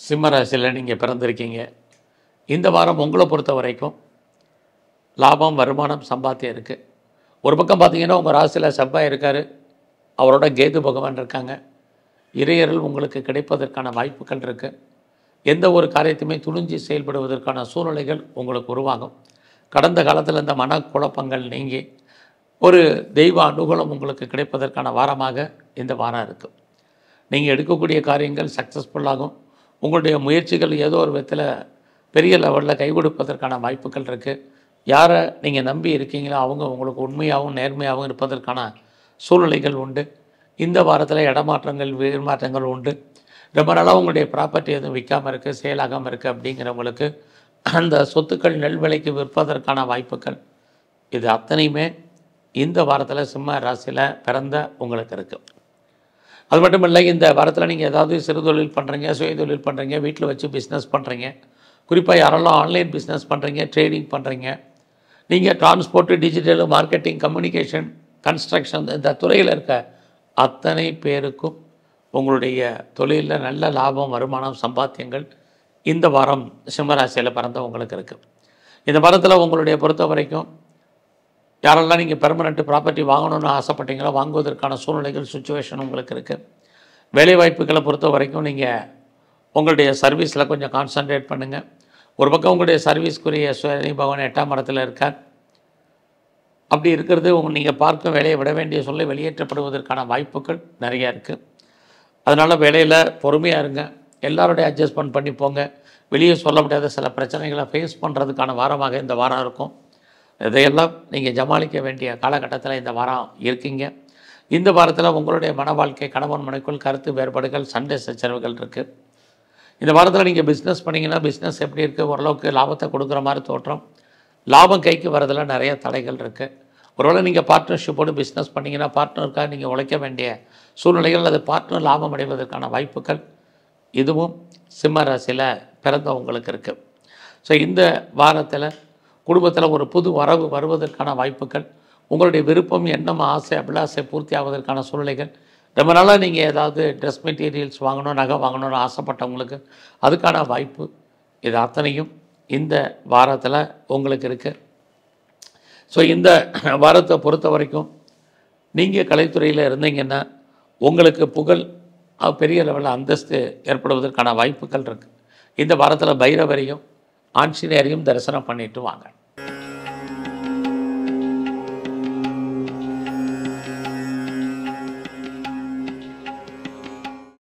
சிம்ம ராசியில் நீங்கள் பிறந்திருக்கீங்க. இந்த வாரம் உங்களை பொறுத்த வரைக்கும் லாபம், வருமானம், சம்பாத்தியம் இருக்குது. ஒரு பக்கம் பார்த்தீங்கன்னா உங்கள் ராசியில் செவ்வாய் இருக்கார், அவரோட கேது பகவான் இருக்காங்க. இறையருள் உங்களுக்கு கிடைப்பதற்கான வாய்ப்புகள் இருக்குது. எந்த ஒரு காரியத்தையுமே துணிஞ்சு செயல்படுவதற்கான சூழ்நிலைகள் உங்களுக்கு உருவாகும். கடந்த காலத்தில் இந்த மனக்குழப்பங்கள் நீங்கி ஒரு தெய்வ அனுகூலம் உங்களுக்கு கிடைப்பதற்கான வாரமாக இந்த வாரம் இருக்குது. நீங்கள் எடுக்கக்கூடிய காரியங்கள் சக்ஸஸ்ஃபுல்லாகும். உங்களுடைய முயற்சிகள் ஏதோ ஒரு விதத்தில் பெரிய லெவலில் கை கொடுப்பதற்கான வாய்ப்புகள் இருக்குது. யாரை நீங்கள் நம்பி இருக்கீங்களோ அவங்க உங்களுக்கு உண்மையாகவும் நேர்மையாகவும் இருப்பதற்கான சூழ்நிலைகள் உண்டு. இந்த வாரத்தில் இடமாற்றங்கள், வீர்மாற்றங்கள் உண்டு. ரொம்ப நாளாக உங்களுடைய ப்ராப்பர்ட்டி எதுவும் விற்காமல் இருக்குது, சேலாகாமல் இருக்குது அப்படிங்கிறவங்களுக்கு அந்த சொத்துக்கள் நெல் விலைக்கு விற்பதற்கான வாய்ப்புகள் இது அத்தனையுமே இந்த வாரத்தில் சிம்ம ராசியில் பிறந்த உங்களுக்கு இருக்குது. அது மட்டும் இல்லை, இந்த வாரத்தில் நீங்கள் ஏதாவது சிறு தொழில் பண்ணுறீங்க, சுய தொழில் பண்ணுறீங்க, வீட்டில் வச்சு பிஸ்னஸ் பண்ணுறீங்க, குறிப்பாக யாரெல்லாம் ஆன்லைன் பிஸ்னஸ் பண்ணுறீங்க, ட்ரேடிங் பண்ணுறீங்க, நீங்கள் transport, digital, marketing, communication, construction இந்த துறையில் இருக்க அத்தனை பேருக்கும் உங்களுடைய தொழிலில் நல்ல லாபம், வருமானம், சம்பாத்தியங்கள் இந்த வாரம் சிம்மராசியில் பிறந்தவங்களுக்கு இருக்குது. இந்த வாரத்தில் உங்களுடைய பொறுத்த வரைக்கும் யாரெல்லாம் நீங்கள் பெர்மனெண்ட் ப்ராப்பர்ட்டி வாங்கணும்னு ஆசைப்பட்டீங்களோ வாங்குவதற்கான சூழ்நிலைகள், சுச்சுவேஷன் உங்களுக்கு இருக்குது. வேலைவாய்ப்புகளை பொறுத்த வரைக்கும் நீங்கள் உங்களுடைய சர்வீஸில் கொஞ்சம் கான்சன்ட்ரேட் பண்ணுங்கள். ஒரு பக்கம் உங்களுடைய சர்வீஸ்க்குரிய சனி பகவான் 8ஆம் இடத்துல இருக்கார். அப்படி இருக்கிறது நீங்கள் பார்க்கும் வேலையை விட வேண்டிய சொல்ல வெளியேற்றப்படுவதற்கான வாய்ப்புகள் நிறையா இருக்குது. அதனால் வேலையில் பொறுமையாக இருங்க, எல்லாரோடைய அட்ஜஸ்ட்மெண்ட் பண்ணி போங்க. வெளியே சொல்ல முடியாத சில பிரச்சனைகளை ஃபேஸ் பண்ணுறதுக்கான வாரமாக இந்த வாரம் இருக்கும். இதையெல்லாம் நீங்கள் சமாளிக்க வேண்டிய காலகட்டத்தில் இந்த வாரம் இருக்கீங்க. இந்த வாரத்தில் உங்களுடைய மன வாழ்க்கை, கணவன் மனைக்குள் கருத்து வேறுபாடுகள், சண்டை சச்சரவுகள் இருக்குது. இந்த வாரத்தில் நீங்கள் பிஸ்னஸ் பண்ணிங்கன்னா பிஸ்னஸ் எப்படி இருக்குது, ஓரளவுக்கு லாபத்தை கொடுக்குற மாதிரி தோற்றம். லாபம் கைக்கு வரதில் நிறைய தடைகள் இருக்குது. ஒருவேளை நீங்கள் பார்ட்னர்ஷிப்போடு பிஸ்னஸ் பண்ணிங்கன்னா பார்ட்னருக்காக நீங்கள் உழைக்க வேண்டிய சூழ்நிலைகள், அது பார்ட்னர் லாபம் அடைவதற்கான வாய்ப்புகள் இதுவும் சிம்ம ராசியில் பிறந்தவங்களுக்கு இருக்குது. ஸோ இந்த வாரத்தில் குடும்பத்தில் ஒரு புது வரவு வருவதற்கான வாய்ப்புகள், உங்களுடைய விருப்பம், எண்ணம், ஆசை, அபிலாசை பூர்த்தி ஆவதற்கான சூழ்நிலைகள். ரொம்ப நாளாக நீங்கள் ஏதாவது ட்ரெஸ் மெட்டீரியல்ஸ் வாங்கணும், நகை வாங்கணும்னு ஆசைப்பட்டவங்களுக்கு அதுக்கான வாய்ப்பு இது அத்தனையும் இந்த வாரத்தில் உங்களுக்கு இருக்குது. ஸோ இந்த வாரத்தை பொறுத்த வரைக்கும் நீங்கள் கலைத்துறையில் இருந்தீங்கன்னா உங்களுக்கு புகழ், பெரிய லெவலில் அந்தஸ்து ஏற்படுவதற்கான வாய்ப்புகள் இருக்குது. இந்த வாரத்தில் பைரவரையும் ஆஞ்சநேயரையும் தரிசனம் பண்ணிட்டு வாங்க.